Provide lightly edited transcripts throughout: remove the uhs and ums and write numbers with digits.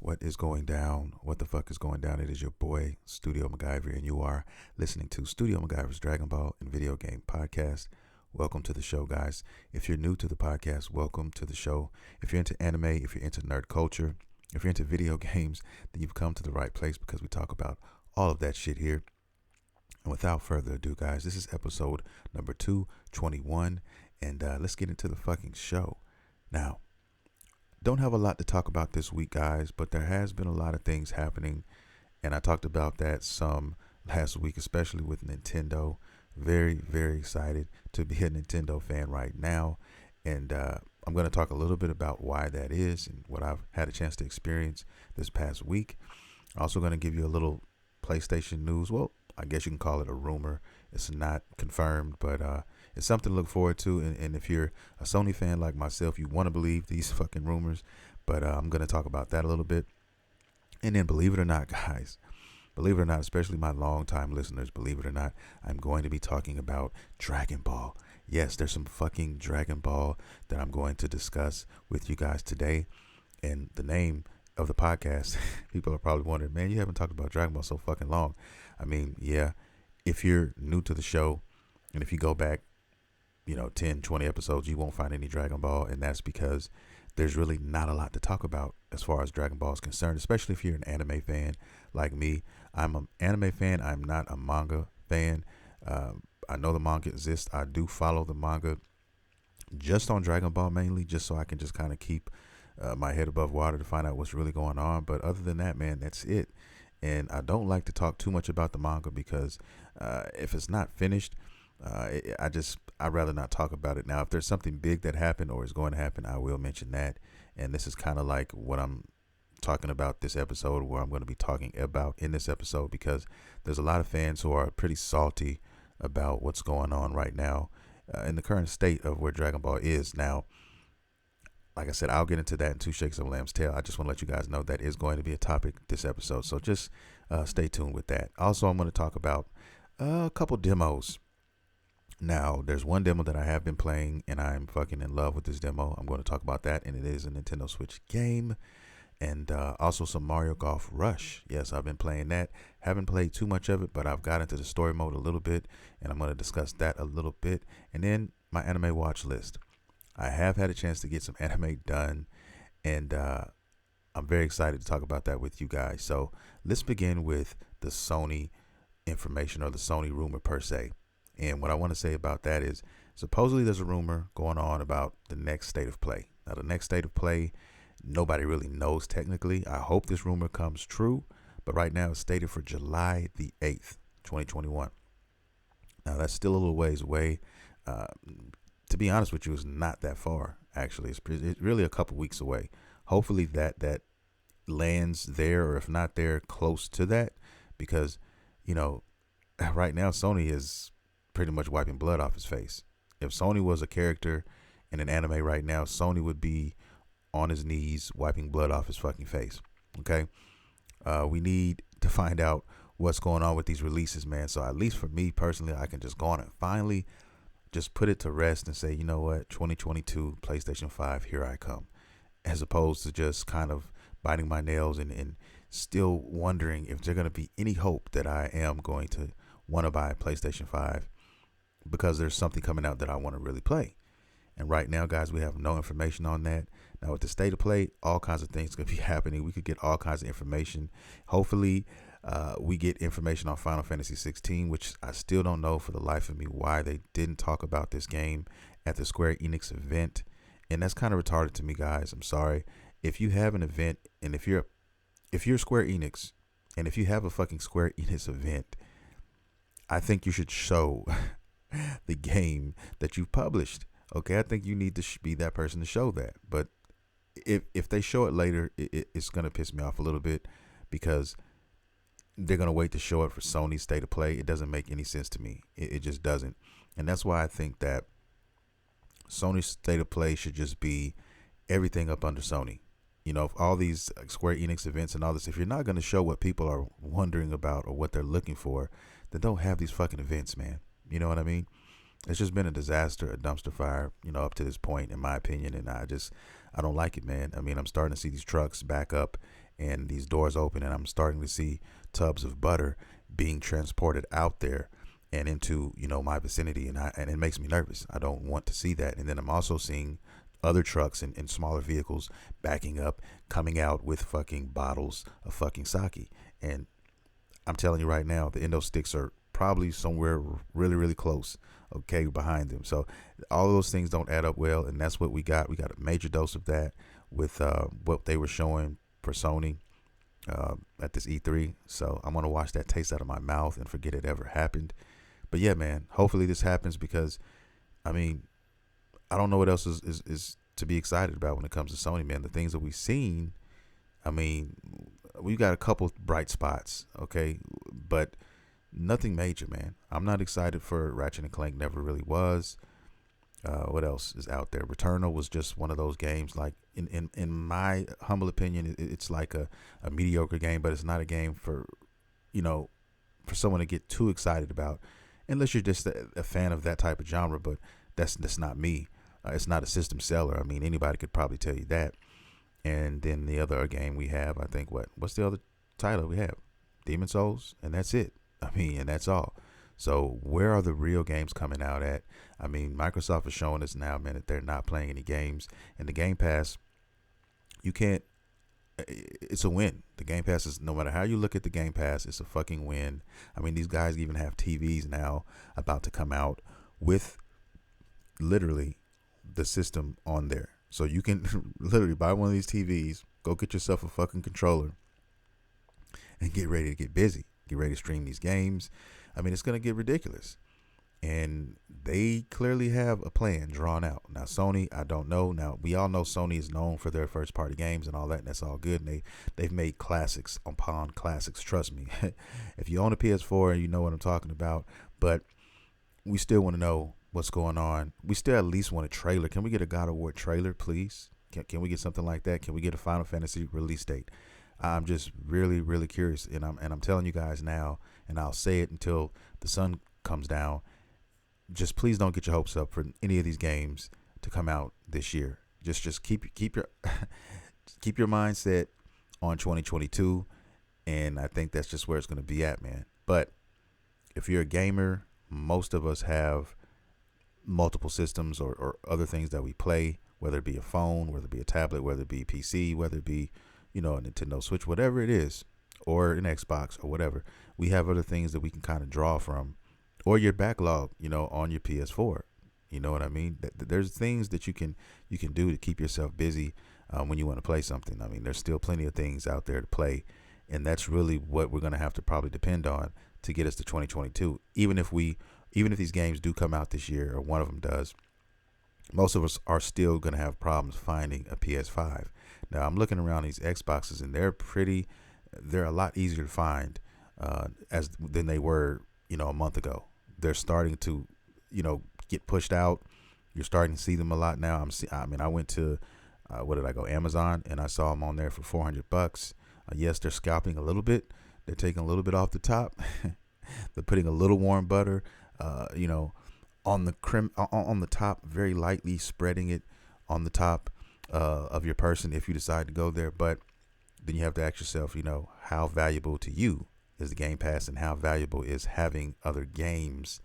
What is going down? What the fuck is going down? It is your boy, Studio MacGyver, and you are listening to Studio MacGyver's Dragonball and Video Game Podcast. Welcome to the show, guys. If you're new to the podcast, welcome to the show. If you're into anime, if you're into nerd culture, if you're into video games, then you've come to the right place because we talk about all of that shit here. And without further ado, guys, this is episode number 221, and let's get into the fucking show. Now, don't have a lot to talk about this week, guys, but there has been a lot of things happening, and I talked about that some last week, especially with Nintendo. Very, very excited to be a Nintendo fan right now, and I'm going to talk a little bit about why that is and what I've had a chance to experience this past week. Also going to give you a little PlayStation news. Well, I guess you can call it a rumor. It's not confirmed, but it's something to look forward to. And if you're a Sony fan like myself, you want to believe these fucking rumors. But I'm going to talk about that a little bit. And then, believe it or not, guys, believe it or not, especially my longtime listeners, believe it or not, I'm going to be talking about Dragon Ball. Yes, there's some fucking Dragon Ball that I'm going to discuss with you guys today. And the name of the podcast, people are probably wondering, man, you haven't talked about Dragon Ball so fucking long. I mean, yeah, if you're new to the show and if you go back, 10, 20 episodes, you won't find any Dragon Ball. And that's because there's really not a lot to talk about as far as Dragon Ball is concerned, especially if you're an anime fan like me. I'm an anime fan. I'm not a manga fan. I know the manga exists. I do follow the manga just on Dragon Ball mainly, just so I can just kind of keep my head above water to find out what's really going on. But other than that, man, that's it. And I don't like to talk too much about the manga because if it's not finished, I'd rather not talk about it. Now, if there's something big that happened or is going to happen, I will mention that. And this is kind of like what I'm talking about this episode, where I'm going to be talking about in this episode, because there's a lot of fans who are pretty salty about what's going on right now in the current state of where Dragon Ball is. Now, like I said, I'll get into that in Two Shakes of a Lamb's Tail. I just want to let you guys know that is going to be a topic this episode. So just stay tuned with that. Also, I'm going to talk about a couple demos. Now, there's one demo that I have been playing, and I'm fucking in love with this demo. I'm going to talk about that, and it is a Nintendo Switch game. And also some Mario Golf Rush. Yes, I've been playing that. Haven't played too much of it, but I've got into the story mode a little bit, and I'm going to discuss that a little bit. And then my anime watch list. I have had a chance to get some anime done, and I'm very excited to talk about that with you guys. So let's begin with the Sony information, or the Sony rumor per se. And what I want to say about that is, supposedly there's a rumor going on about the next state of play. Now, the next state of play, nobody really knows technically. I hope this rumor comes true, but right now it's stated for July the 8th, 2021. Now, that's still a little ways away. To be honest with you, it's not that far, actually. It's really a couple weeks away. Hopefully that lands there, or if not there, close to that, because, right now Sony is pretty much wiping blood off his face. If Sony was a character in an anime right now, Sony would be on his knees wiping blood off his fucking face. Okay? We need to find out what's going on with these releases, man. So at least for me personally, I can just go on and finally just put it to rest and say, you know what, 2022 PlayStation 5, here I come. As opposed to just kind of biting my nails and still wondering if there's going to be any hope that I am going to want to buy a PlayStation 5, because there's something coming out that I want to really play. And right now, guys, we have no information on that. Now, with the state of play, all kinds of things could be happening. We could get all kinds of information. Hopefully, we get information on Final Fantasy 16, which I still don't know for the life of me why they didn't talk about this game at the Square Enix event. And that's kind of retarded to me, guys. I'm sorry. If you have an event, and if you're Square Enix, and if you have a fucking Square Enix event, I think you should show the game that you've published. Okay, I think you need to be that person to show that. But if they show it later, it's going to piss me off a little bit, because they're going to wait to show it for Sony's State of Play. It doesn't make any sense to me. It just doesn't. And that's why I think that Sony's State of Play should just be everything up under Sony. If all these Square Enix events and all this, if you're not going to show what people are wondering about or what they're looking for, then don't have these fucking events, man. You know what I mean? It's just been a disaster, a dumpster fire, up to this point, in my opinion. And I don't like it, man. I mean, I'm starting to see these trucks back up and these doors open, and I'm starting to see tubs of butter being transported out there and into, my vicinity, and it makes me nervous. I don't want to see that. And then I'm also seeing other trucks and smaller vehicles backing up, coming out with fucking bottles of fucking sake. And I'm telling you right now, the endo sticks are probably somewhere really, really close, okay, behind them. So all of those things don't add up well, and that's what we got. We got a major dose of that with what they were showing for Sony at this E3. So I'm gonna watch that taste out of my mouth and forget it ever happened. But yeah, man, hopefully this happens, because I mean, I don't know what else is to be excited about when it comes to Sony, man. The things that we've seen, I mean, we've got a couple bright spots, okay, but nothing major, man. I'm not excited for Ratchet and Clank, never really was. What else is out there? Returnal was just one of those games, like, in my humble opinion, it's like a mediocre game, but it's not a game for someone to get too excited about, unless you're just a fan of that type of genre. But that's not me. It's not a system seller. I mean, anybody could probably tell you that. And then the other game we have, I think, what's the other title we have? Demon Souls, and that's it. I mean, and that's all. So where are the real games coming out at? I mean, Microsoft is showing us now, man, that they're not playing any games. And the Game Pass, it's a win. The Game Pass is, no matter how you look at the Game Pass, it's a fucking win. I mean, these guys even have TVs now about to come out with literally the system on there. So you can literally buy one of these TVs, go get yourself a fucking controller, and get ready to get busy. Get ready to stream these games. I mean, it's going to get ridiculous. And they clearly have a plan drawn out. Now, Sony, I don't know. Now, we all know Sony is known for their first-party games and all that, and that's all good. And they've made classics upon classics, trust me. If you own a PS4, you know what I'm talking about. But we still want to know what's going on. We still at least want a trailer. Can we get a God of War trailer, please? Can we get something like that? Can we get a Final Fantasy release date? I'm just really, really curious, and I'm telling you guys now, and I'll say it until the sun comes down. Just please don't get your hopes up for any of these games to come out this year. Just keep your keep your mindset on 2022, and I think that's just where it's going to be at, man. But if you're a gamer, most of us have multiple systems or other things that we play, whether it be a phone, whether it be a tablet, whether it be PC, whether it be a Nintendo Switch, whatever it is, or an Xbox or whatever. We have other things that we can kind of draw from, or your backlog, on your PS4. You know what I mean? There's things that you can do to keep yourself busy when you want to play something. I mean, there's still plenty of things out there to play, and that's really what we're going to have to probably depend on to get us to 2022. Even if these games do come out this year, or one of them does, most of us are still going to have problems finding a PS5. Now, I'm looking around these Xboxes, and they're a lot easier to find than they were, a month ago. They're starting to, get pushed out. You're starting to see them a lot now. I went to, Amazon, and I saw them on there for $400. Yes, they're scalping a little bit. They're taking a little bit off the top. They're putting a little warm butter, on the top, very lightly spreading it on the top of your person if you decide to go there. But then you have to ask yourself, how valuable to you is the Game Pass, and how valuable is having other games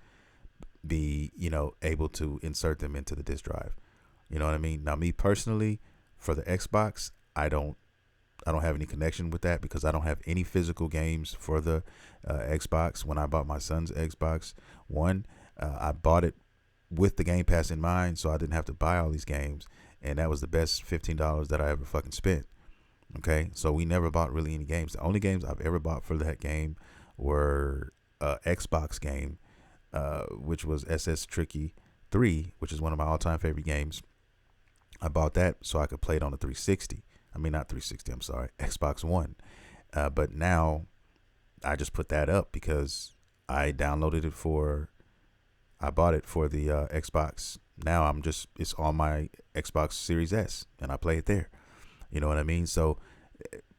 be, able to insert them into the disk drive. You know what I mean? Now, me personally, for the Xbox, I don't have any connection with that, because I don't have any physical games for the Xbox. When I bought my son's Xbox One, I bought it with the Game Pass in mind, so I didn't have to buy all these games, and that was the best $15 that I ever fucking spent. Okay, so we never bought really any games. The only games I've ever bought for that game were Xbox game, which was SS Tricky 3, which is one of my all-time favorite games. I bought that so I could play it on the 360. I mean, not 360, I'm sorry, Xbox One. But now I just put that up because I downloaded it I bought it for the Xbox. Now it's on my Xbox Series S, and I play it there. You know what I mean? So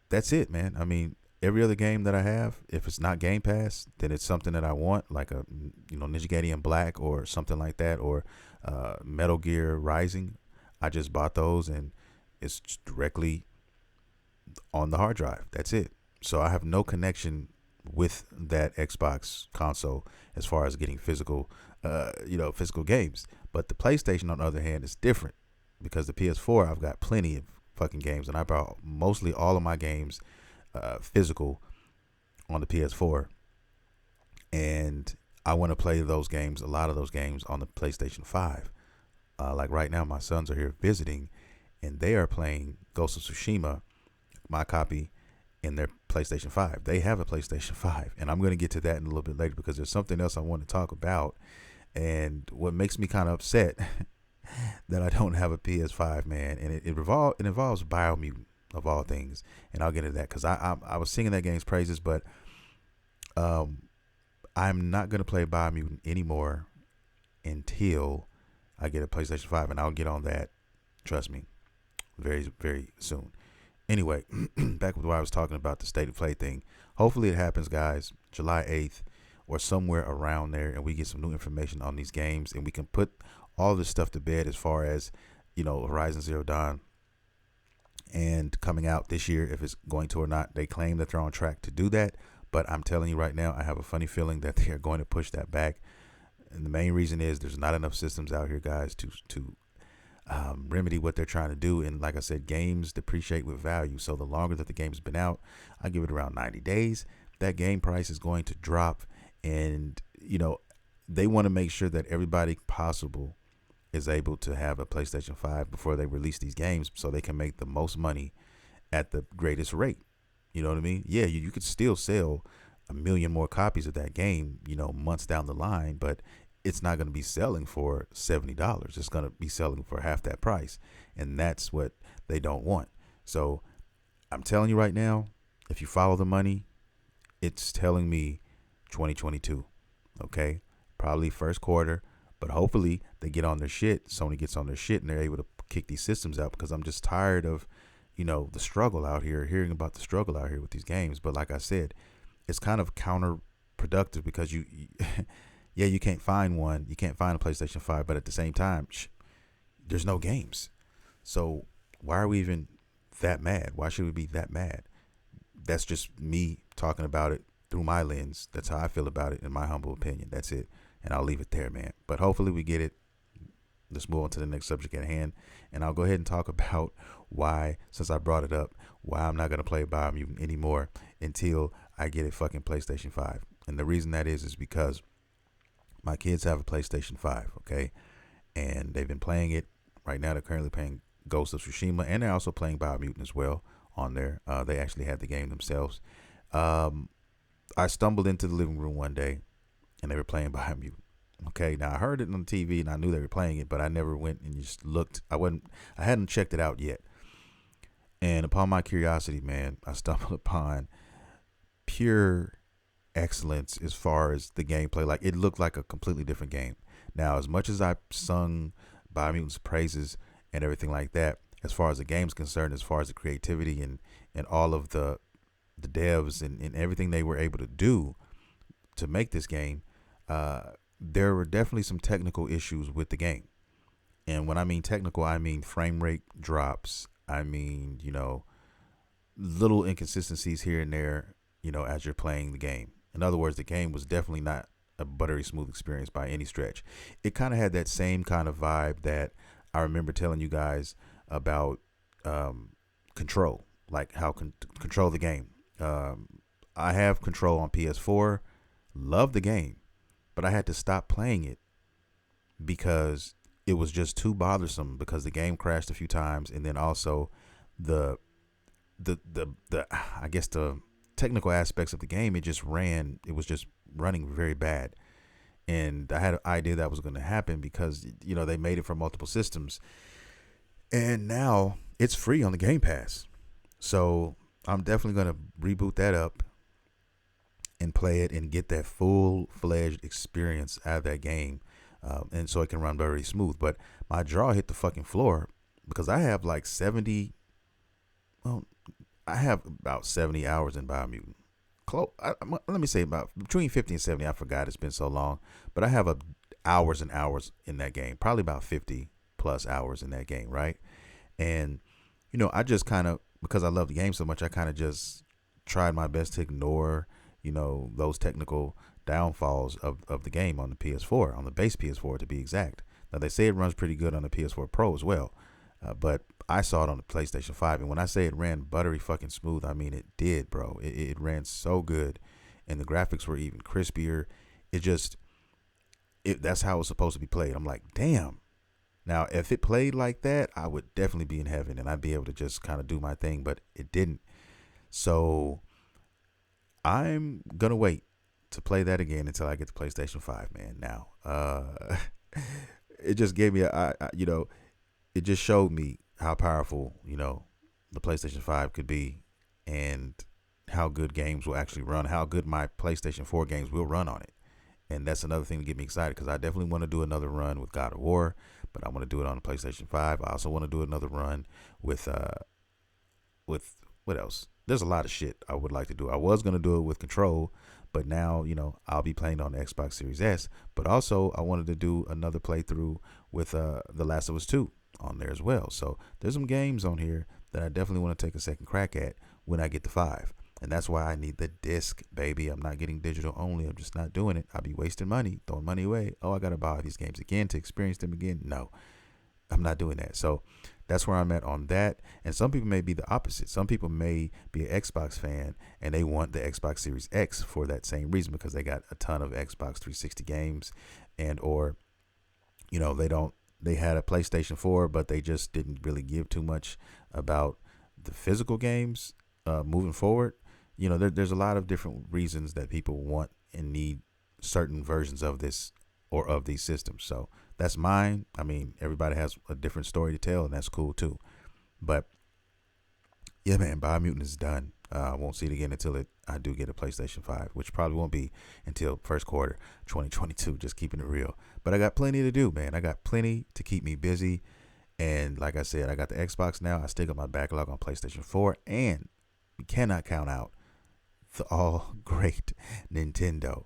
that's it, man. I mean, every other game that I have, if it's not Game Pass, then it's something that I want, like a Ninja Gaiden Black or something like that, or Metal Gear Rising. I just bought those, and it's directly on the hard drive. That's it. So I have no connection with that Xbox console as far as getting physical, physical games. But the PlayStation, on the other hand, is different because the PS4, I've got plenty of fucking games, and I bought mostly all of my games physical on the PS4, and I want to play those games, a lot of those games, on the PlayStation 5. Like right now, my sons are here visiting, and they are playing Ghost of Tsushima, my copy, in their PlayStation 5. They have a PlayStation 5, and I'm going to get to that in a little bit later because there's something else I want to talk about. And what makes me kind of upset that I don't have a PS5, man, and it involves Biomutant, of all things, and I'll get into that because I was singing that game's praises, but I'm not going to play Biomutant anymore until I get a PlayStation 5, and I'll get on that, trust me, very, very soon. Anyway, back with what I was talking about, the State of Play thing. Hopefully it happens, guys, July 8th or somewhere around there, and we get some new information on these games, and we can put all this stuff to bed as far as, Horizon Zero Dawn and coming out this year, if it's going to or not. They claim that they're on track to do that, but I'm telling you right now, I have a funny feeling that they are going to push that back. And the main reason is there's not enough systems out here, guys, to remedy what they're trying to do. And like I said, games depreciate with value. So the longer that the game's been out, I give it around 90 days, that game price is going to drop. And, they want to make sure that everybody possible is able to have a PlayStation 5 before they release these games so they can make the most money at the greatest rate. You know what I mean? Yeah, you could still sell 1 million more copies of that game, months down the line, but it's not going to be selling for $70. It's going to be selling for half that price. And that's what they don't want. So I'm telling you right now, if you follow the money, it's telling me 2022. Okay? Probably first quarter, but hopefully they get on their shit. Sony gets on their shit and they're able to kick these systems out, because I'm just tired of, the struggle out here, hearing about the struggle out here with these games. But like I said, it's kind of counterproductive because you can't find one. You can't find a PlayStation 5, but at the same time, there's no games. So why are we even that mad? Why should we be that mad? That's just me talking about it through my lens. That's how I feel about it, in my humble opinion. That's it. And I'll leave it there, man. But hopefully we get it. Let's move on to the next subject at hand. And I'll go ahead and talk about why, since I brought it up, why I'm not going to play Biomutant anymore until I get a fucking PlayStation 5. And the reason that is because my kids have a PlayStation 5, okay? And they've been playing it. Right now they're currently playing Ghost of Tsushima, and they're also playing Biomutant as well on there. They actually had the game themselves. I stumbled into the living room one day, and they were playing Biomutant. Okay, now I heard it on TV and I knew they were playing it, but I never went and just looked. I hadn't checked it out yet. And upon my curiosity, man, I stumbled upon pure excellence as far as the gameplay. Like, it looked like a completely different game. Now, as much as I sung Biomutant's praises and everything like that, as far as the game's concerned, as far as the creativity and all of the devs and everything they were able to do to make this game, there were definitely some technical issues with the game. And when I mean technical, I mean frame rate drops. I mean, little inconsistencies here and there, as you're playing the game. In other words, the game was definitely not a buttery smooth experience by any stretch. It kind of had that same kind of vibe that I remember telling you guys about Control, like how Control the game. I have Control on PS4, love the game, but I had to stop playing it because it was just too bothersome, because the game crashed a few times, and then also the I guess the technical aspects of the game, it was just running very bad. And I had an idea that was going to happen because, they made it for multiple systems, and now it's free on the Game Pass. So I'm definitely going to reboot that up and play it and get that full-fledged experience out of that game, and so it can run very smooth. But my jaw hit the fucking floor because I have like 70, well, I have about 70 hours in Biomutant. Let me say about between 50 and 70. I forgot, it's been so long. But I have hours and hours in that game, probably about 50 plus hours in that game, right? And, I just kind of because I love the game so much, I kind of just tried my best to ignore, those technical downfalls of the game on the PS4, on the base PS4 to be exact. Now, they say it runs pretty good on the PS4 Pro as well, but I saw it on the PlayStation 5, and when I say it ran buttery fucking smooth, I mean it did, bro. It ran so good, and the graphics were even crispier. That's how it's supposed to be played. I'm like, damn. Now, if it played like that, I would definitely be in heaven, and I'd be able to just kind of do my thing, but it didn't. So I'm gonna wait to play that again until I get the PlayStation 5, man. Now, it just gave me it just showed me how powerful, the PlayStation 5 could be, and how good games will actually run, how good my PlayStation 4 games will run on it. And that's another thing to get me excited, because I definitely want to do another run with God of War, but I want to do it on the PlayStation 5. I also want to do another run with what else? There's a lot of shit I would like to do. I was going to do it with Control, but now, I'll be playing on the Xbox Series S. But also, I wanted to do another playthrough with The Last of Us 2 on there as well. So there's some games on here that I definitely want to take a second crack at when I get the 5. And that's why I need the disc, baby. I'm not getting digital only. I'm just not doing it. I'll be wasting money, throwing money away. Oh, I got to buy these games again to experience them again. No, I'm not doing that. So that's where I'm at on that. And some people may be the opposite. Some people may be an Xbox fan and they want the Xbox Series X for that same reason, because they got a ton of Xbox 360 games, and or they had a PlayStation 4, but they just didn't really give too much about the physical games moving forward. There's a lot of different reasons that people want and need certain versions of this or of these systems. So that's mine. I mean, everybody has a different story to tell, and that's cool too. But yeah, man, Biomutant is done. I won't see it again until I do get a PlayStation 5, which probably won't be until first quarter 2022, just keeping it real. But I got plenty to do, man. I got plenty to keep me busy. And like I said, I got the Xbox now. I still got my backlog on PlayStation 4, and we cannot count out the all great Nintendo,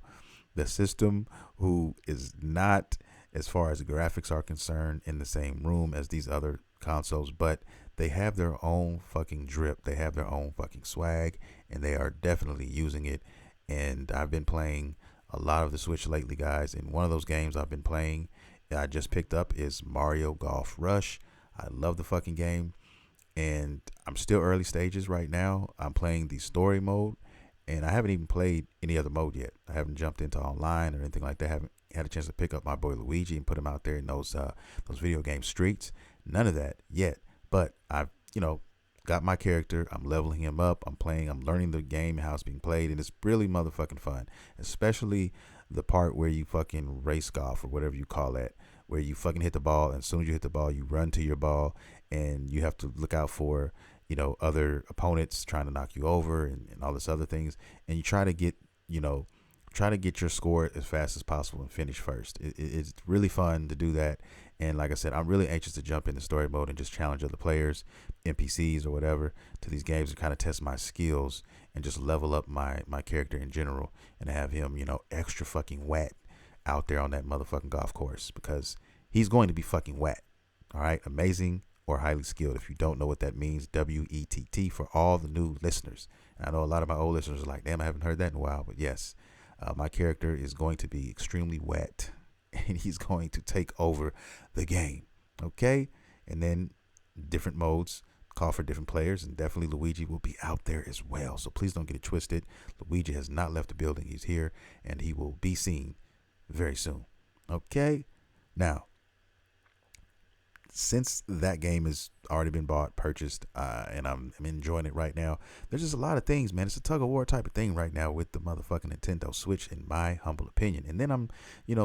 the system who is not, as far as graphics are concerned, in the same room as these other consoles, but they have their own fucking drip. They have their own fucking swag, and they are definitely using it. And I've been playing a lot of the Switch lately, guys. And one of those games I've been playing, that I just picked up, is Mario Golf Rush. I love the fucking game, and I'm still early stages right now. I'm playing the story mode, and I haven't even played any other mode yet. I haven't jumped into online or anything like that. I haven't had a chance to pick up my boy Luigi and put him out there in those video game streets. None of that yet. But I've, got my character. I'm leveling him up. I'm playing. I'm learning the game, how it's being played, and it's really motherfucking fun. Especially the part where you fucking race golf, or whatever you call that, where you fucking hit the ball, and as soon as you hit the ball, you run to your ball, and you have to look out for other opponents trying to knock you over, and all this other things, and you try to get your score as fast as possible and finish first. It's really fun to do that. And like I said, I'm really anxious to jump into story mode and just challenge other players, NPCs or whatever, to these games and kind of test my skills and just level up my character in general, and have him, extra fucking wet out there on that motherfucking golf course, because he's going to be fucking wet. All right. Amazing or highly skilled. If you don't know what that means, WETT for all the new listeners. And I know a lot of my old listeners are like, damn, I haven't heard that in a while. But yes, my character is going to be extremely wet, and he's going to take over the game. Okay. And then different modes call for different players, and definitely Luigi will be out there as well. So please don't get it twisted. Luigi has not left the building. He's here, and he will be seen very soon. Okay. Now, since that game has already been purchased, and I'm enjoying it right now, there's just a lot of things, man. It's a tug of war type of thing right now with the motherfucking Nintendo Switch, in my humble opinion. And then I'm,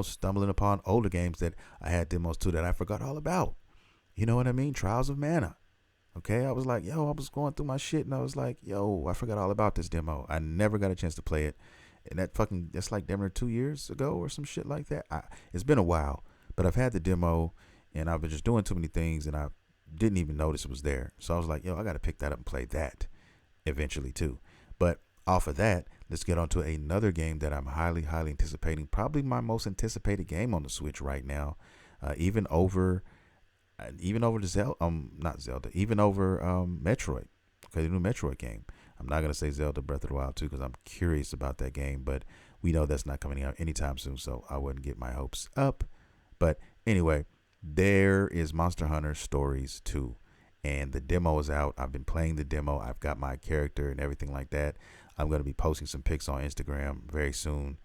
stumbling upon older games that I had demos to that I forgot all about. You know what I mean? Trials of Mana. Okay, I was like, I was going through my shit, and I was like, I forgot all about this demo. I never got a chance to play it. And that's like damn near 2 years ago or some shit like that. It's been a while, but I've had the demo, and I've been just doing too many things, and I didn't even notice it was there. So I was like, I got to pick that up and play that eventually too. But off of that, let's get on to another game that I'm highly, highly anticipating. Probably my most anticipated game on the Switch right now, even over the Zelda, not Zelda, even over Metroid. Okay, the new Metroid game. I'm not gonna say Zelda Breath of the Wild 2 because I'm curious about that game, but we know that's not coming out anytime soon, so I wouldn't get my hopes up. But anyway, there is Monster Hunter Stories 2, and the demo is out. I've been playing the demo. I've got my character and everything like that. I'm gonna be posting some pics on Instagram very soon.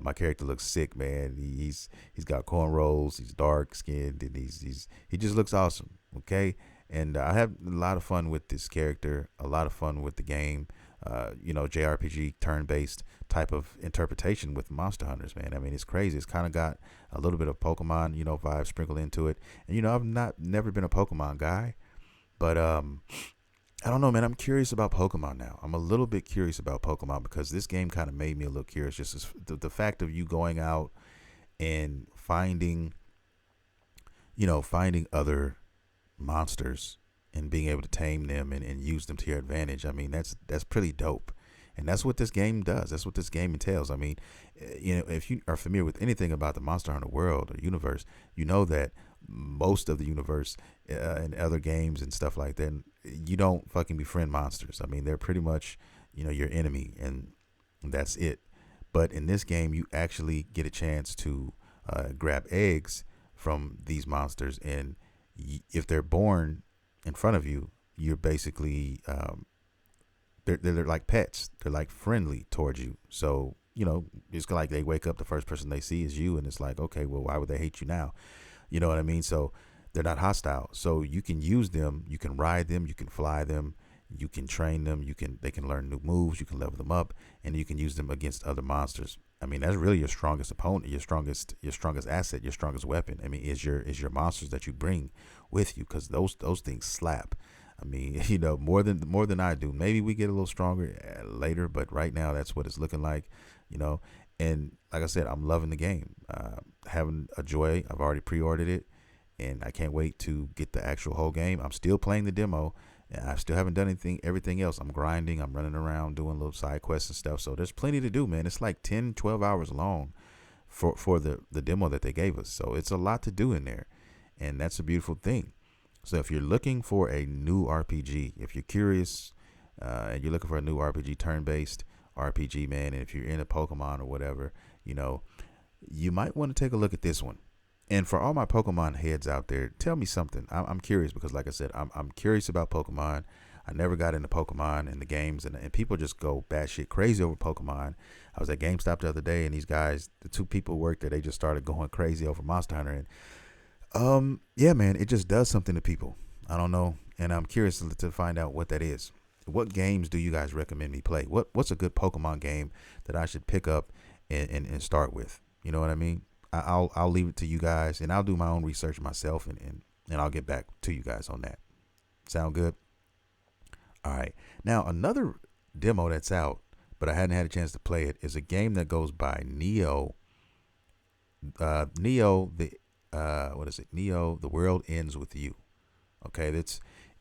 My character looks sick, man. He's got cornrows. He's dark skinned, and he just looks awesome. Okay, and I have a lot of fun with this character. A lot of fun with the game. JRPG turn based type of interpretation with Monster Hunters, man. I mean, it's crazy. It's kind of got a little bit of Pokemon, vibe sprinkled into it. And I've never been a Pokemon guy, but I don't know, man. I'm curious about Pokemon now. I'm a little bit curious about Pokemon because this game kind of made me a little curious. Just the fact of you going out and finding other monsters and being able to tame them and use them to your advantage. I mean, that's pretty dope. And that's what this game does. That's what this game entails. I mean, if you are familiar with anything about the Monster Hunter world or universe, you know that most of the universe and other games and stuff like that, you don't fucking befriend monsters. I mean, they're pretty much, your enemy, and that's it. But in this game, you actually get a chance to grab eggs from these monsters, and if they're born in front of you, you're basically they're like pets. They're like friendly towards you. So it's like they wake up, the first person they see is you, and it's like, okay, well, why would they hate you now? You know what I mean? So they're not hostile. So you can use them, you can ride them, you can fly them, you can train them, they can learn new moves, you can level them up, and you can use them against other monsters. I mean, that's really your strongest opponent, your strongest asset, your strongest weapon. I mean, is your monsters that you bring with you, because those things slap. I mean, more than I do. Maybe we get a little stronger later, but right now that's what it's looking like. And like I said, I'm loving the game. Having a joy. I've already pre-ordered it, and I can't wait to get the actual whole game. I'm still playing the demo, and I still haven't done everything else. I'm grinding. I'm running around doing little side quests and stuff. So there's plenty to do, man. It's like 10, 12 hours long for the demo that they gave us. So it's a lot to do in there, and that's a beautiful thing. So if you're looking for a new RPG, if you're curious and you're looking for a new RPG, turn-based RPG, man, and if you're into Pokemon or whatever, you might want to take a look at this one. And for all my Pokemon heads out there, tell me something. I'm curious because, like I said, I'm curious about Pokemon. I never got into Pokemon in the games, and people just go batshit crazy over Pokemon. I was at GameStop the other day, and these guys, the two people who worked there, they just started going crazy over Monster Hunter. And yeah, man, it just does something to people. I don't know, and I'm curious to find out what that is. What games do you guys recommend me play? What's a good Pokemon game that I should pick up and start with? You know what I mean? I'll leave it to you guys, and I'll do my own research myself, and I'll get back to you guys on that. Sound good? All right. Now, another demo that's out, but I hadn't had a chance to play it, is a game that goes by Neo. Neo, what is it? Neo, The World Ends With You. Okay,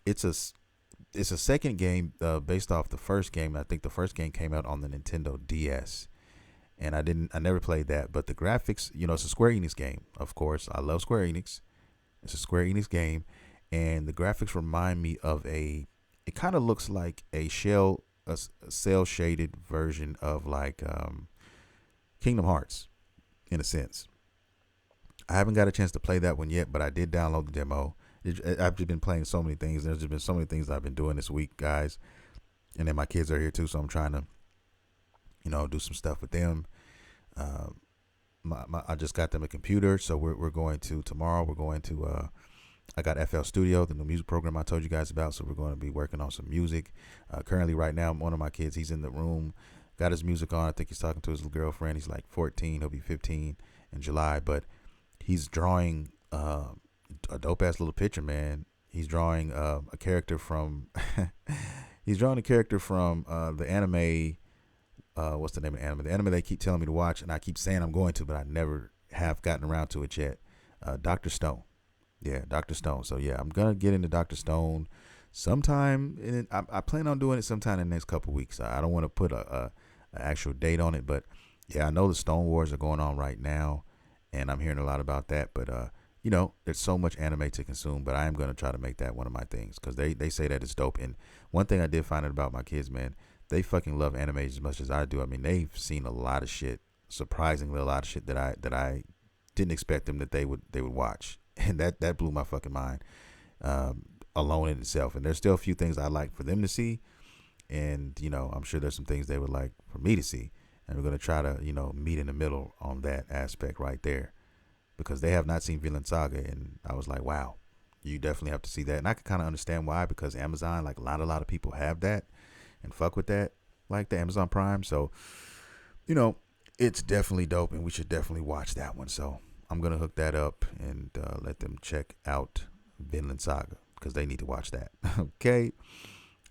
it's a second game based off the first game. I think the first game came out on the Nintendo DS, and I never played that. But the graphics, it's a Square Enix game. Of course, I love Square Enix. It's a Square Enix game, and the graphics remind me of it kind of looks like a cel shaded version of like Kingdom Hearts, in a sense. I haven't got a chance to play that one yet, but I did download the demo. I've just been playing so many things. There's just been so many things I've been doing this week, guys. And then my kids are here too, so I'm trying to, do some stuff with them. I just got them a computer, so we're going to tomorrow. We're going to. I got FL Studio, the new music program I told you guys about. So we're going to be working on some music. Currently, right now, one of my kids, he's in the room, got his music on. I think he's talking to his little girlfriend. He's like 14. He'll be 15 in July, but he's drawing a dope ass little picture, man. He's drawing a character from the anime. What's the name of the anime? The anime they keep telling me to watch, and I keep saying I'm going to, but I never have gotten around to it yet. Dr. Stone. Yeah, Dr. Stone. So yeah, I'm gonna get into Dr. Stone sometime, and I plan on doing it sometime in the next couple weeks. I don't want to put a actual date on it, but yeah, I know the Stone Wars are going on right now, and I'm hearing a lot about that. But there's so much anime to consume, but I am going to try to make that one of my things because they say that it's dope. And one thing I did find out about my kids, man, they fucking love anime as much as I do. I mean, they've seen a lot of shit, surprisingly a lot of shit that I didn't expect them that they would watch, and that blew my fucking mind, alone in itself. And there's still a few things I like for them to see, and I'm sure there's some things they would like for me to see, and we're gonna try to meet in the middle on that aspect right there, because they have not seen Vinland Saga, and I was like, wow, you definitely have to see that. And I can kind of understand why, because Amazon, like not a lot of people have that and fuck with that, like the Amazon Prime. So it's definitely dope, and we should definitely watch that one. So I'm gonna hook that up and let them check out Vinland Saga because they need to watch that. Okay.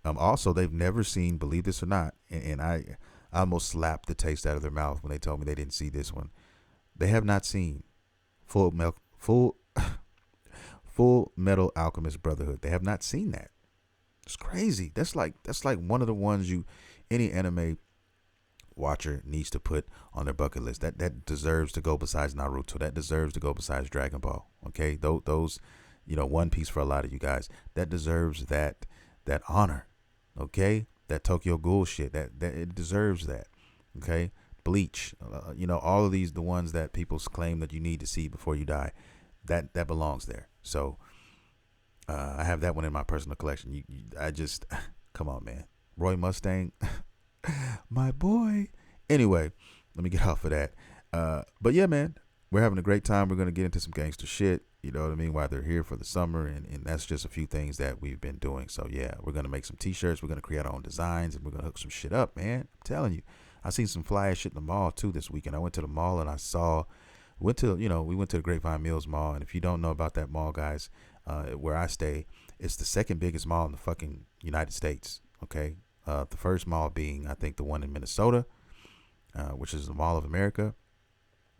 Also, they've never seen, believe this or not, and I almost slapped the taste out of their mouth when they told me they didn't see this one. They have not seen full Full Metal Alchemist Brotherhood. They have not seen that. It's crazy. That's like one of the ones any anime watcher needs to put on their bucket list. That deserves to go besides Naruto. That deserves to go besides Dragon Ball. Okay, those One Piece for a lot of you guys. That deserves that honor. Okay, that Tokyo Ghoul shit. That it deserves that. Okay, Bleach. All of these, the ones that people claim that you need to see before you die. That belongs there. So I have that one in my personal collection. I just come on, man. Roy Mustang, my boy. Anyway, let me get off of that. But yeah, man, we're having a great time. We're gonna get into some gangster shit. You know what I mean? While they're here for the summer, and that's just a few things that we've been doing. So yeah, we're gonna make some t-shirts. We're gonna create our own designs, and we're gonna hook some shit up, man. I'm telling you, I seen some fly ass shit in the mall too this weekend. I went to the mall and we went to the Grapevine Mills Mall. And if you don't know about that mall, guys, where I stay, it's the second biggest mall in the fucking United States. Okay, the first mall being, I think, the one in Minnesota, which is the Mall of America.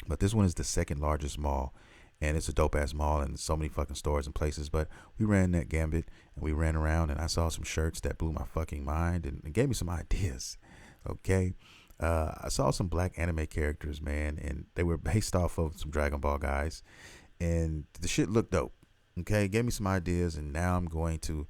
But this one is the second largest mall, and it's a dope ass mall, and so many fucking stores and places. But we ran that gambit, and we ran around, and I saw some shirts that blew my fucking mind, and gave me some ideas. Okay. I saw some black anime characters, man, and they were based off of some Dragon Ball guys, and the shit looked dope. Okay, gave me some ideas, and now I'm going to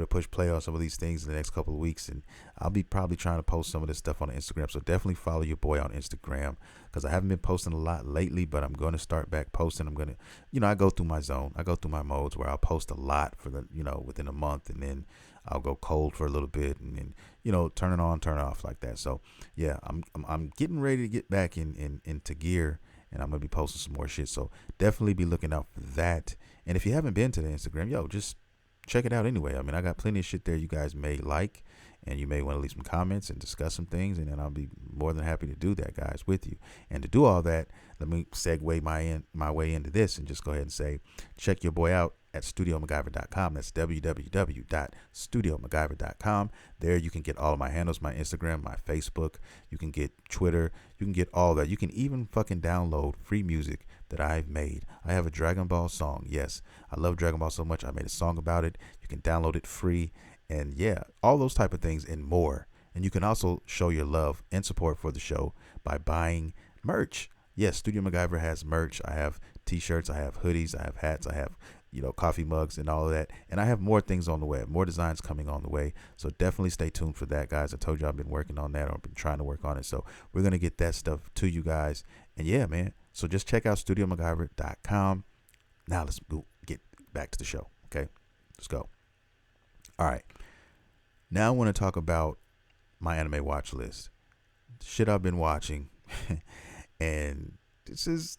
push play on some of these things in the next couple of weeks, and I'll be probably trying to post some of this stuff on Instagram. So definitely follow your boy on Instagram, because I haven't been posting a lot lately, but I'm going to start back posting. I'm going to, I go through my zone. I go through my modes where I'll post a lot for within a month, and then I'll go cold for a little bit, and then turn it on, turn it off, like that. So yeah, I'm getting ready to get back into gear, and I'm gonna be posting some more shit. So definitely be looking out for that. And if you haven't been to the Instagram, just check it out anyway. I mean, I got plenty of shit there you guys may like, and you may want to leave some comments and discuss some things, and then I'll be more than happy to do that, guys, with you. And to do all that, let me segue my way into this and just go ahead and say, check your boy out at studiomacgyver.com. That's www.studiomacgyver.com. There you can get all of my handles, my Instagram, my Facebook. You can get Twitter. You can get all that. You can even fucking download free music that I've made. I have a Dragon Ball song. Yes, I love Dragon Ball so much, I made a song about it. You can download it free. And yeah, all those type of things and more. And you can also show your love and support for the show by buying merch. Yes, Studio MacGyver has merch. I have t-shirts, I have hoodies, I have hats, I have coffee mugs and all of that. And I have more things on the way, more designs coming on the way. So definitely stay tuned for that, guys. I told you I've been working on that, or I've been trying to work on it. So we're going to get that stuff to you guys. And yeah, man. So just check out studiomacgyver.com. Now let's get back to the show. Okay, let's go. All right. Now I want to talk about my anime watch list. Shit I've been watching. And this is,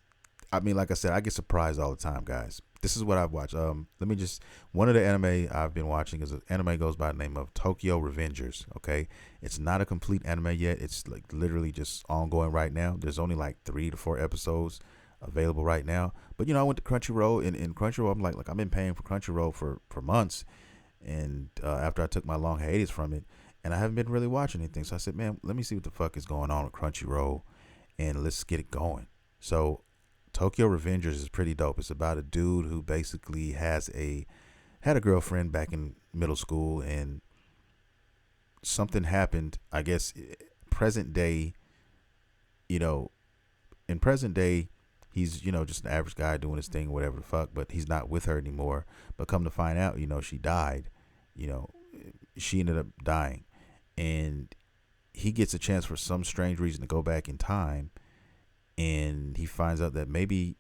like I said, I get surprised all the time, guys. This is what I've watched. One of the anime I've been watching is an anime goes by the name of Tokyo Revengers. Okay. It's not a complete anime yet. It's like literally just ongoing right now. There's only like 3 to 4 episodes available right now. But I went to Crunchyroll, and in Crunchyroll, I'm like I've been paying for Crunchyroll for months. And after I took my long hiatus from it, and I haven't been really watching anything. So I said, man, let me see what the fuck is going on with Crunchyroll, and let's get it going. So Tokyo Revengers is pretty dope. It's about a dude who basically had a girlfriend back in middle school, and something happened, I guess, present day, in present day, he's, just an average guy doing his thing, whatever the fuck, but he's not with her anymore. But come to find out, she died. You know, she ended up dying. And he gets a chance for some strange reason to go back in time. And he finds out that maybe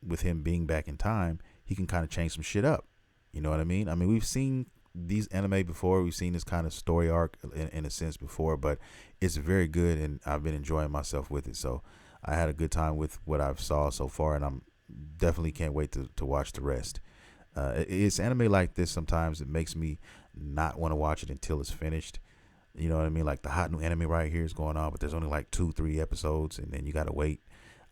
with him being back in time, he can kind of change some shit up. You know what I mean? I mean, we've seen these anime before. We've seen this kind of story arc in a sense before, but it's very good, and I've been enjoying myself with it. So I had a good time with what I've saw so far, and I'm definitely can't wait to watch the rest. It's anime like this sometimes it makes me not want to watch it until it's finished. You know what I mean? Like the hot new anime right here is going on, but there's only like 2-3 episodes, and then you gotta wait.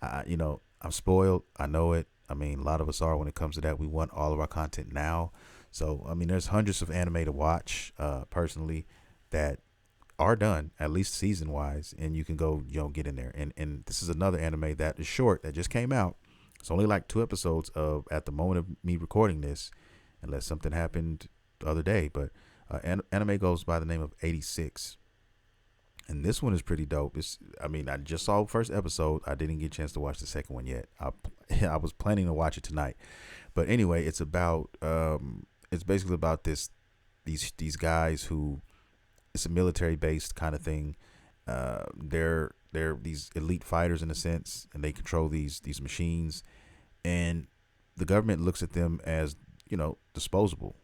I'm spoiled. I know it. I mean, a lot of us are when it comes to that. We want all of our content now. So, I mean, there's hundreds of anime to watch, personally, that are done, at least season-wise, and you can go, get in there. And this is another anime that is short, that just came out. It's only like 2 episodes at the moment of me recording this, unless something happened the other day. But anime goes by the name of 86. And this one is pretty dope. I just saw the first episode. I didn't get a chance to watch the second one yet. I was planning to watch it tonight. But anyway, it's basically about these guys who, it's a military based kind of thing. They're these elite fighters in a sense, and they control these machines, and the government looks at them as, disposable,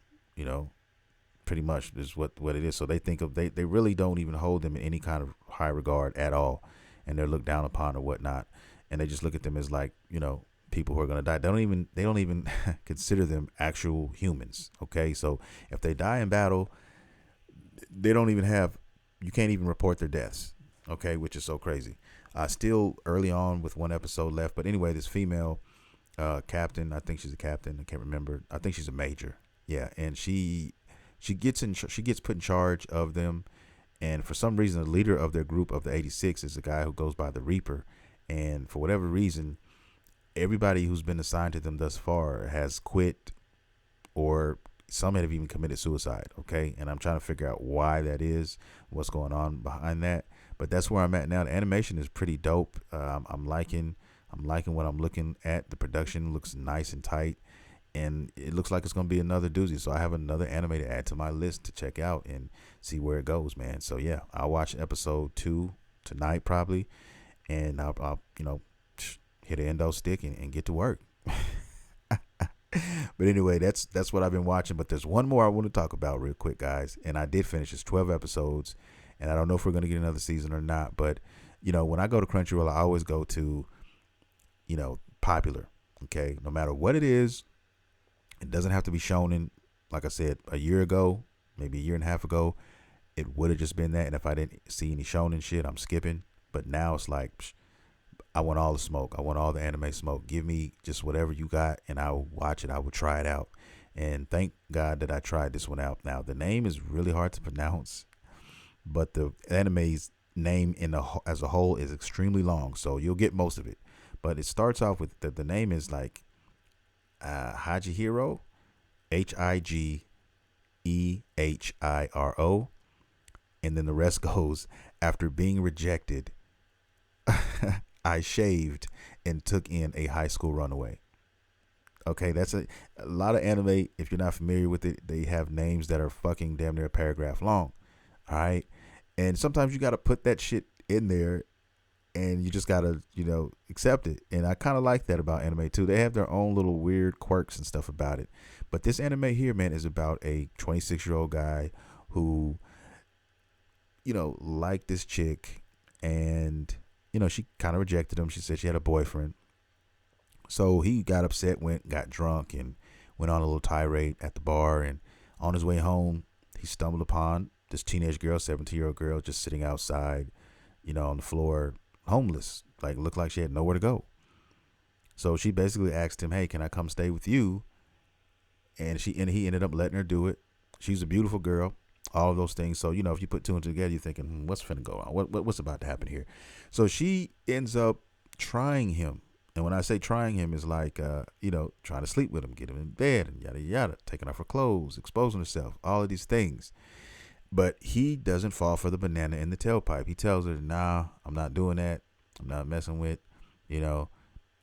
pretty much is what it is. So they think they really don't even hold them in any kind of high regard at all, and they're looked down upon or whatnot, and they just look at them as like, people who are going to die. They don't even consider them actual humans. Okay. So if they die in battle, you can't even report their deaths. Okay. Which is so crazy. Still early on with 1 episode left, but anyway, this female, captain, I think she's a captain. I can't remember. I think she's a major. Yeah. And she gets put in charge of them. And for some reason, the leader of their group of the 86 is a guy who goes by the Reaper. And for whatever reason, everybody who's been assigned to them thus far has quit, or some have even committed suicide. Okay. And I'm trying to figure out why that is, what's going on behind that. But that's where I'm at now. The animation is pretty dope. I'm liking what I'm looking at. The production looks nice and tight, and it looks like it's going to be another doozy. So I have another anime to add to my list to check out and see where it goes, man. So yeah, I'll watch episode 2 tonight probably, and I'll hit an endo stick and get to work. But anyway, that's what I've been watching. But there's one more I want to talk about real quick, guys. And I did finish. It's 12 episodes, and I don't know if we're going to get another season or not. But when I go to Crunchyroll, I always go to popular. Okay, no matter what it is. It doesn't have to be shonen. Like I said, a year ago, maybe a year and a half ago, it would have just been that. And if I didn't see any shonen shit, I'm skipping. But now it's like, I want all the smoke. I want all the anime smoke. Give me just whatever you got, and I will watch it. I will try it out. And thank God that I tried this one out. Now, the name is really hard to pronounce, but the anime's name as a whole is extremely long, so you'll get most of it. But it starts off with the name is like Higehiro, Higehiro, and then the rest goes, after being rejected, I shaved and took in a high school runaway. Okay, that's a lot of anime. If you're not familiar with it, they have names that are fucking damn near a paragraph long. All right, and sometimes you got to put that shit in there, and you just gotta, accept it. And I kind of like that about anime too. They have their own little weird quirks and stuff about it. But this anime here, man, is about a 26-year-old guy who, liked this chick, and she kind of rejected him. She said she had a boyfriend. So he got upset, got drunk, and went on a little tirade at the bar. And on his way home, he stumbled upon this teenage girl, 17-year-old girl, just sitting outside, on the floor, homeless, like looked like she had nowhere to go. So she basically asked him, "Hey, can I come stay with you?" And he ended up letting her do it. She's a beautiful girl, all of those things. So if you put two and two together, you're thinking, what's finna go on? What's about to happen here? So she ends up trying him, and when I say trying him, is like trying to sleep with him, get him in bed, and yada yada, taking off her clothes, exposing herself, all of these things. But he doesn't fall for the banana in the tailpipe. He tells her, "Nah, I'm not doing that. I'm not messing with, and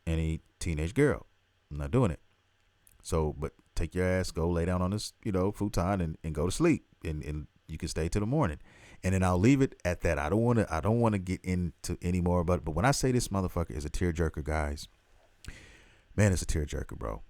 he teenage girl. I'm not doing it. So, but take your ass, go lay down on this, futon and go to sleep, and you can stay till the morning, and then I'll leave it at that. I don't want to get into any more about it. But when I say this motherfucker is a tearjerker, guys, man, it's a tearjerker, bro.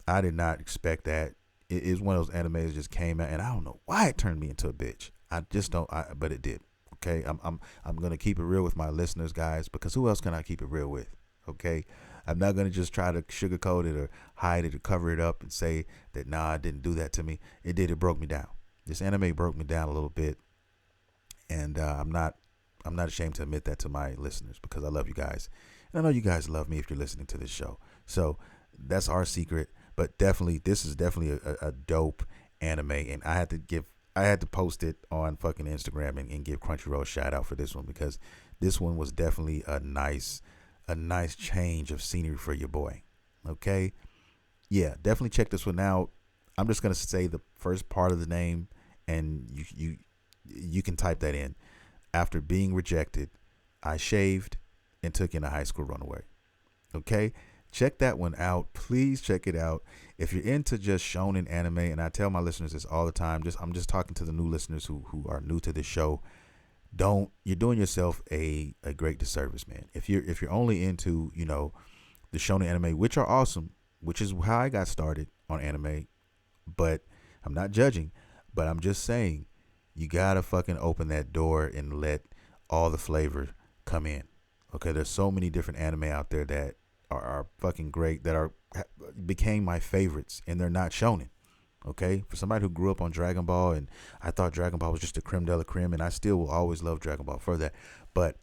I did not expect that. It is one of those animes that just came out, and I don't know why it turned me into a bitch. I just don't. But it did. Okay, I'm gonna keep it real with my listeners, guys, because who else can I keep it real with? Okay, I'm not gonna just try to sugarcoat it or hide it or cover it up and say that I didn't do that to me. It did. It broke me down. This anime broke me down a little bit, and I'm not ashamed to admit that to my listeners because I love you guys, and I know you guys love me if you're listening to this show. So that's our secret. But definitely, this is definitely a dope anime, and I had to post it on fucking Instagram and give Crunchyroll a shout out for this one because this one was definitely a nice change of scenery for your boy. Okay, yeah, definitely check this one out. I'm just gonna say the first part of the name, and you can type that in. After being rejected, I shaved and took in a high school runaway. Okay. Check that one out. Please check it out. If you're into just shonen anime, and I tell my listeners this all the time, I'm just talking to the new listeners who are new to this show. You're doing yourself a great disservice, man. If you're only into, the shonen anime, which are awesome, which is how I got started on anime, but I'm not judging, but I'm just saying you gotta fucking open that door and let all the flavor come in. Okay, there's so many different anime out there that are fucking great, that became my favorites, and they're not shonen. Okay, for somebody who grew up on Dragon Ball, and I thought Dragon Ball was just a creme de la creme, and I still will always love Dragon Ball for that. But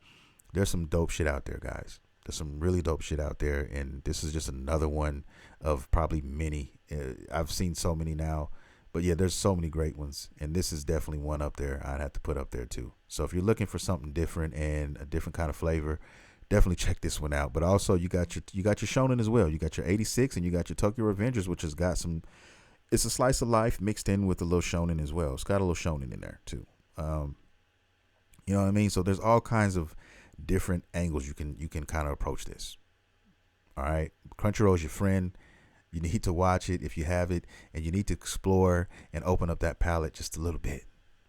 there's some dope shit out there, guys. There's some really dope shit out there, and this is just another one of probably many. I've seen so many now, but yeah, there's so many great ones, and this is definitely one up there. I'd have to put up there too. So if you're looking for something different and a different kind of flavor, definitely check this one out. But also you got your shonen as well. You got your 86 and you got your Tokyo Revengers, which has got some. It's a slice of life mixed in with a little shonen as well. It's got a little shonen in there too. You know what I mean? So there's all kinds of different angles you can kind of approach this. All right, Crunchyroll is your friend. You need to watch it if you have it, and you need to explore and open up that palette just a little bit.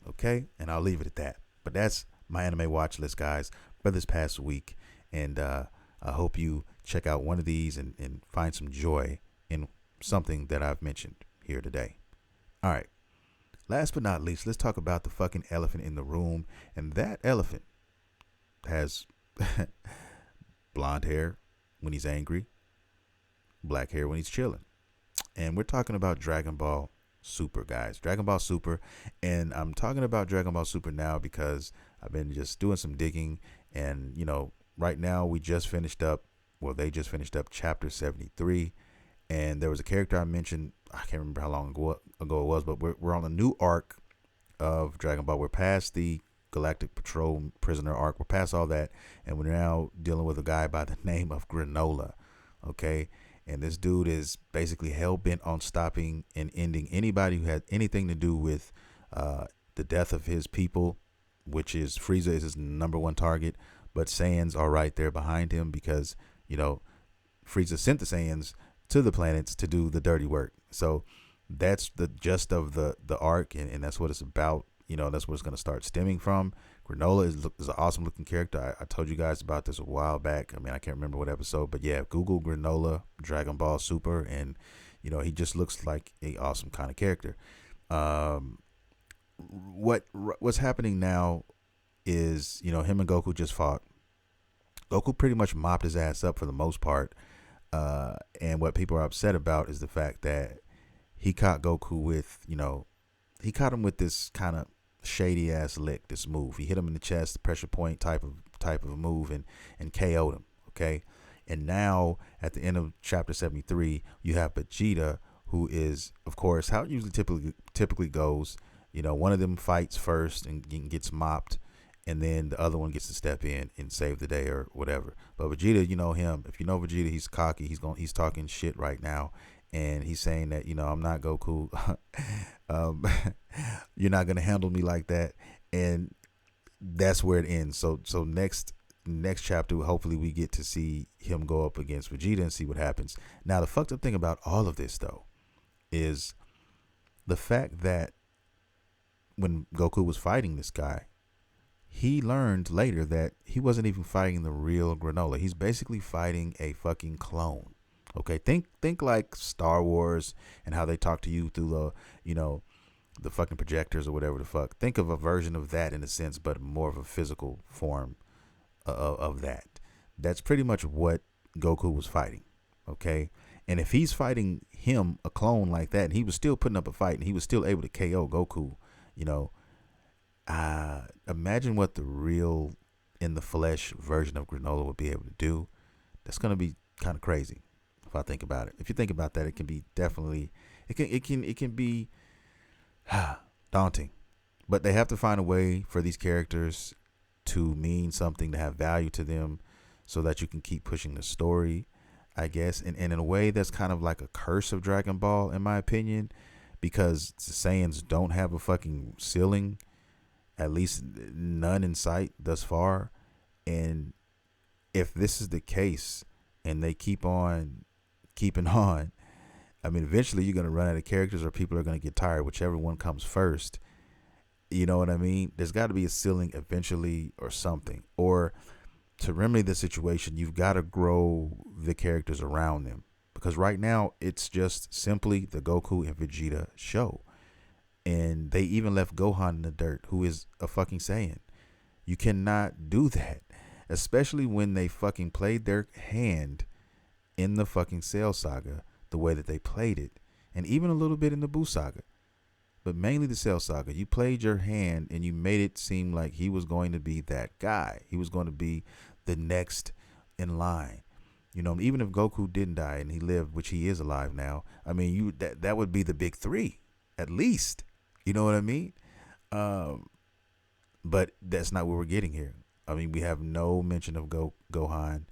Okay, and I'll leave it at that. But that's my anime watch list, guys, for this past week. And I hope you check out one of these and find some joy in something that I've mentioned here today. All right. Last but not least, let's talk about the fucking elephant in the room. And that elephant has blonde hair when he's angry, black hair when he's chilling. And we're talking about Dragon Ball Super, guys. Dragon Ball Super. And I'm talking about Dragon Ball Super now because I've been just doing some digging, and right now they just finished up chapter 73, and there was a character I mentioned, I can't remember how long ago it was, but we're on a new arc of Dragon Ball. We're past the Galactic Patrol prisoner arc. We're past all that, and we're now dealing with a guy by the name of Granola. Okay, and this dude is basically hell-bent on stopping and ending anybody who had anything to do with the death of his people, which is Frieza is his number one target. But Saiyans are right there behind him because, Frieza sent the Saiyans to the planets to do the dirty work. So that's the gist of the arc, and that's what it's about. That's what it's going to start stemming from. Granola is an awesome looking character. I told you guys about this a while back. I mean, I can't remember what episode, but yeah, Google Granola Dragon Ball Super, and, he just looks like a awesome kind of character. What's happening now is, him and Goku just fought. Goku pretty much mopped his ass up for the most part. And what people are upset about is the fact that he caught Goku with, he caught him with this kind of shady ass lick, this move. He hit him in the chest, pressure point type of move, and KO'd him. Okay. And now at the end of chapter 73, you have Vegeta, who is, of course, how it usually typically goes. One of them fights first and gets mopped, and then the other one gets to step in and save the day or whatever. But Vegeta, him. If you know Vegeta, he's cocky. He's talking shit right now, and he's saying that I'm not Goku. You're not gonna handle me like that, and that's where it ends. So next next chapter, hopefully we get to see him go up against Vegeta and see what happens. Now, the fucked up thing about all of this, though, is the fact that when Goku was fighting this guy, he learned later that he wasn't even fighting the real Granola. He's basically fighting a fucking clone. Okay, think like Star Wars and how they talk to you through the fucking projectors or whatever the fuck. Think of a version of that in a sense, but more of a physical form of that. That's pretty much what Goku was fighting. Okay, and if he's fighting him, a clone like that, and he was still putting up a fight and he was still able to KO Goku, imagine what the real in the flesh version of Granola would be able to do. That's gonna be kind of crazy if I think about it. If you think about that, it can be definitely it can be daunting. But they have to find a way for these characters to mean something, to have value to them, so that you can keep pushing the story, I guess. And in a way, that's kind of like a curse of Dragon Ball, in my opinion, because the Saiyans don't have a fucking ceiling, at least none in sight thus far. And if this is the case and they keep on keeping on, I mean, eventually you're going to run out of characters or people are going to get tired, whichever one comes first. You know what I mean? There's got to be a ceiling eventually or something. Or to remedy the situation, you've got to grow the characters around them. Because right now, it's just simply the Goku and Vegeta show. And they even left Gohan in the dirt, who is a fucking Saiyan. You cannot do that. Especially when they fucking played their hand in the fucking Cell Saga the way that they played it. And even a little bit in the Buu Saga. But mainly the Cell Saga. You played your hand and you made it seem like he was going to be that guy. He was going to be the next in line. Even if Goku didn't die and he lived, which he is alive now, I mean, that would be the big three, at least. You know what I mean? But that's not what we're getting here. I mean, we have no mention of Gohan.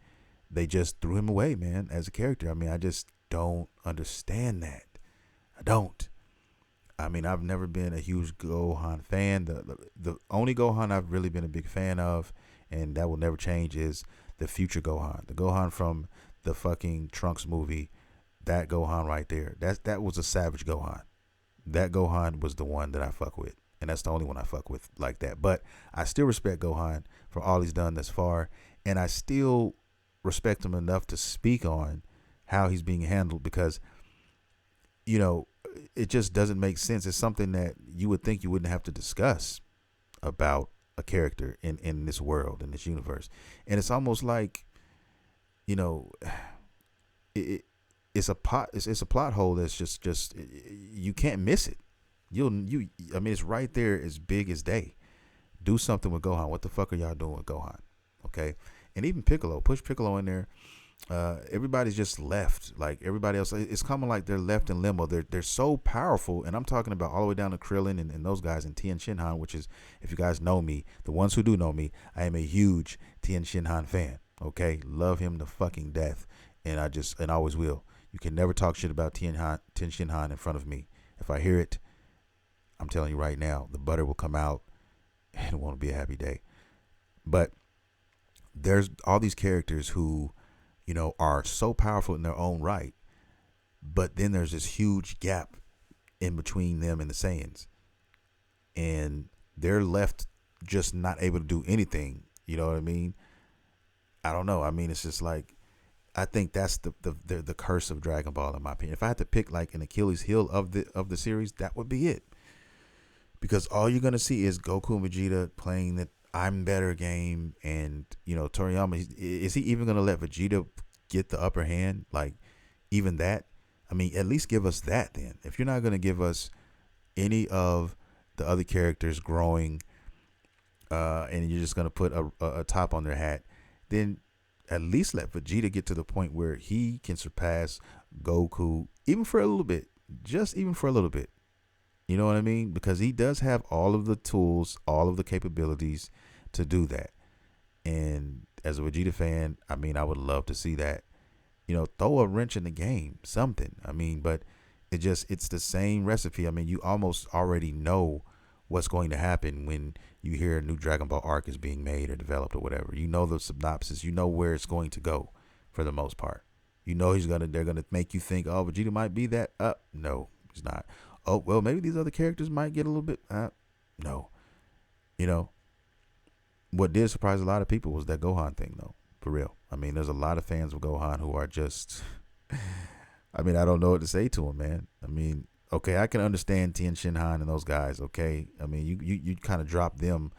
They just threw him away, man, as a character. I mean, I just don't understand that. I don't. I mean, I've never been a huge Gohan fan. The only Gohan I've really been a big fan of, and that will never change, is the future Gohan. The Gohan from the fucking Trunks movie. That Gohan right there. That was a savage Gohan. That Gohan was the one that I fuck with. And that's the only one I fuck with like that. But I still respect Gohan for all he's done thus far. And I still respect him enough to speak on how he's being handled, because it just doesn't make sense. It's something that you would think you wouldn't have to discuss about a character in this world, in this universe. And it's almost like it's a plot hole that's just you can't miss it. I mean, it's right there, as big as day. Do something with Gohan. What the fuck are y'all doing with Gohan? Okay. And even Piccolo, push Piccolo in there. Everybody's just left. Like everybody else, it's kind of like they're left in limbo. They're so powerful, and I'm talking about all the way down to Krillin and those guys, and Tien Shinhan, which is, if you guys know me, the ones who do know me, I am a huge Tien Shinhan fan. Okay, love him to fucking death, and I always will. You can never talk shit about Tien Shinhan in front of me. If I hear it, I'm telling you right now, the butter will come out, and it won't be a happy day. But there's all these characters who, are so powerful in their own right, but then there's this huge gap in between them and the Saiyans, and they're left just not able to do anything. You know what I mean? I don't know. I mean, it's just like, I think that's the curse of Dragon Ball, in my opinion. If I had to pick like an Achilles heel of the series, that would be it. Because all you're gonna see is Goku and Vegeta playing the I'm better game, and Toriyama, is he even gonna let Vegeta get the upper hand? Like, even that? I mean, at least give us that then. If you're not gonna give us any of the other characters growing, and you're just gonna put a top on their hat, then at least let Vegeta get to the point where he can surpass Goku, even for a little bit, just even for a little bit. You know what I mean? Because he does have all of the tools, all of the capabilities to do that. And as a Vegeta fan, I mean, I would love to see that. Throw a wrench in the game, something. I mean, but it's the same recipe. I mean, you almost already know what's going to happen when you hear a new Dragon Ball arc is being made or developed or whatever. You know the synopsis. You know where it's going to go for the most part. You know they're gonna make you think, oh, Vegeta might be that. No, he's not. Oh, well, maybe these other characters might get a little bit. No, you know. What did surprise a lot of people was that Gohan thing, though. For real. I mean, there's a lot of fans of Gohan who are just. I mean, I don't know what to say to him, man. I mean, okay, I can understand Tien Shinhan and those guys. Okay, I mean, you kind of dropped them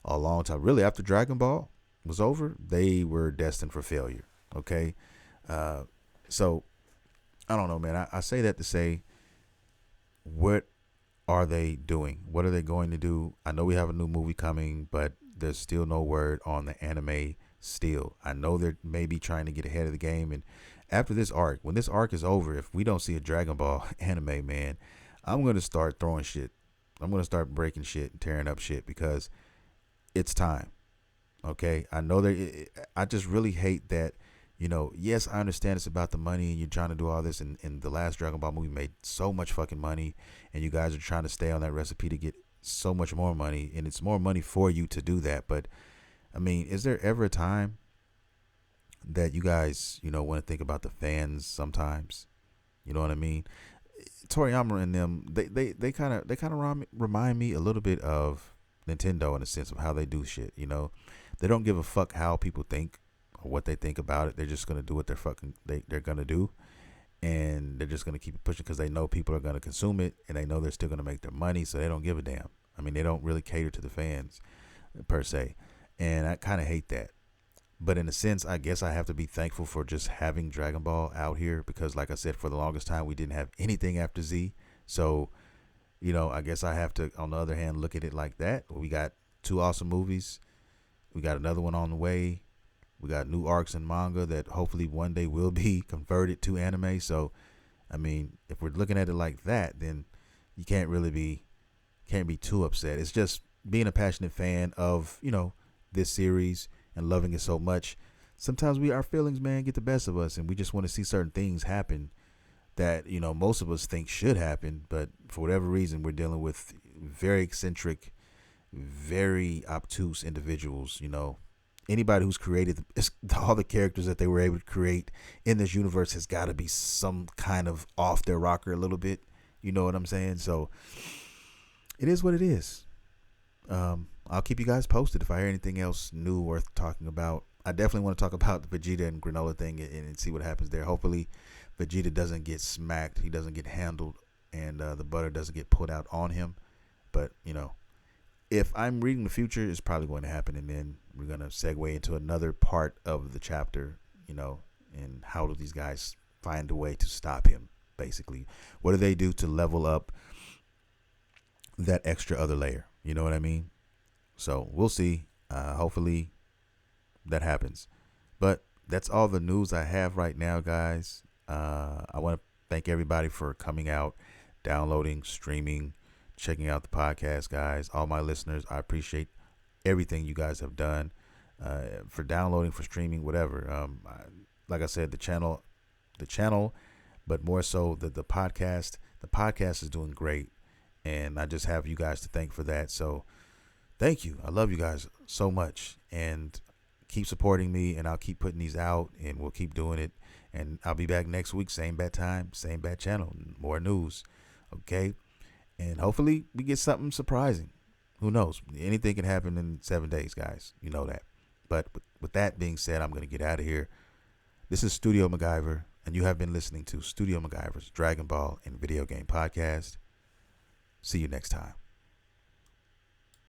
a long time. Really, after Dragon Ball was over, they were destined for failure. Okay, so I don't know, man. I say that to say, what are they doing? What are they going to do? I know we have a new movie coming, but there's still no word on the anime still. I know they're maybe trying to get ahead of the game. And after this arc, when this arc is over, if we don't see a Dragon Ball anime, man, I'm going to start throwing shit. I'm going to start breaking shit and tearing up shit because it's time. Okay? I know I just really hate that. You know, yes, I understand it's about the money and you're trying to do all this. And the last Dragon Ball movie made so much fucking money. And you guys are trying to stay on that recipe to get so much more money. And it's more money for you to do that. But, I mean, is there ever a time that you guys, you know, want to think about the fans sometimes? You know what I mean? Toriyama and them, they kind of remind me a little bit of Nintendo in a sense of how they do shit, you know? They don't give a fuck how people think or what they think about it. They're just going to do what they're going to do. And they're just going to keep it pushing because they know people are going to consume it and they know they're still going to make their money. So they don't give a damn. I mean, they don't really cater to the fans per se. And I kind of hate that. But in a sense, I guess I have to be thankful for just having Dragon Ball out here because, like I said, for the longest time, we didn't have anything after Z. So, you know, I guess I have to, on the other hand, look at it like that. We got 2 awesome movies. We got another one on the way. We got new arcs in manga that hopefully one day will be converted to anime. So, I mean, if we're looking at it like that, then you can't be too upset. It's just being a passionate fan of, you know, this series and loving it so much. Sometimes our feelings, man, get the best of us and we just want to see certain things happen that, you know, most of us think should happen. But for whatever reason, we're dealing with very eccentric, very obtuse individuals, you know. Anybody who's created all the characters that they were able to create in this universe has got to be some kind of off their rocker a little bit. You know what I'm saying? So it is what it is. I'll keep you guys posted if I hear anything else new worth talking about. I definitely want to talk about the Vegeta and granola thing and see what happens there. Hopefully Vegeta doesn't get smacked. He doesn't get handled and the butter doesn't get put out on him. But, you know, if I'm reading the future, it's probably going to happen. And then we're going to segue into another part of the chapter, you know, and how do these guys find a way to stop him, basically. What do they do to level up that extra other layer? You know what I mean? So we'll see. Hopefully that happens. But that's all the news I have right now, guys. I want to thank everybody for coming out, downloading, streaming, checking out the podcast, guys. All my listeners, I appreciate everything you guys have done for downloading, for streaming, whatever. Like I said, the channel, but more so the podcast. The podcast is doing great, and I just have you guys to thank for that. So thank you. I love you guys so much, and keep supporting me, and I'll keep putting these out, and we'll keep doing it. And I'll be back next week, same bad time, same bad channel, more news. Okay. And hopefully we get something surprising. Who knows? Anything can happen in 7 days, guys. You know that. But with that being said, I'm going to get out of here. This is Studio MacGyver, and you have been listening to Studio MacGyver's Dragon Ball and Video Game Podcast. See you next time.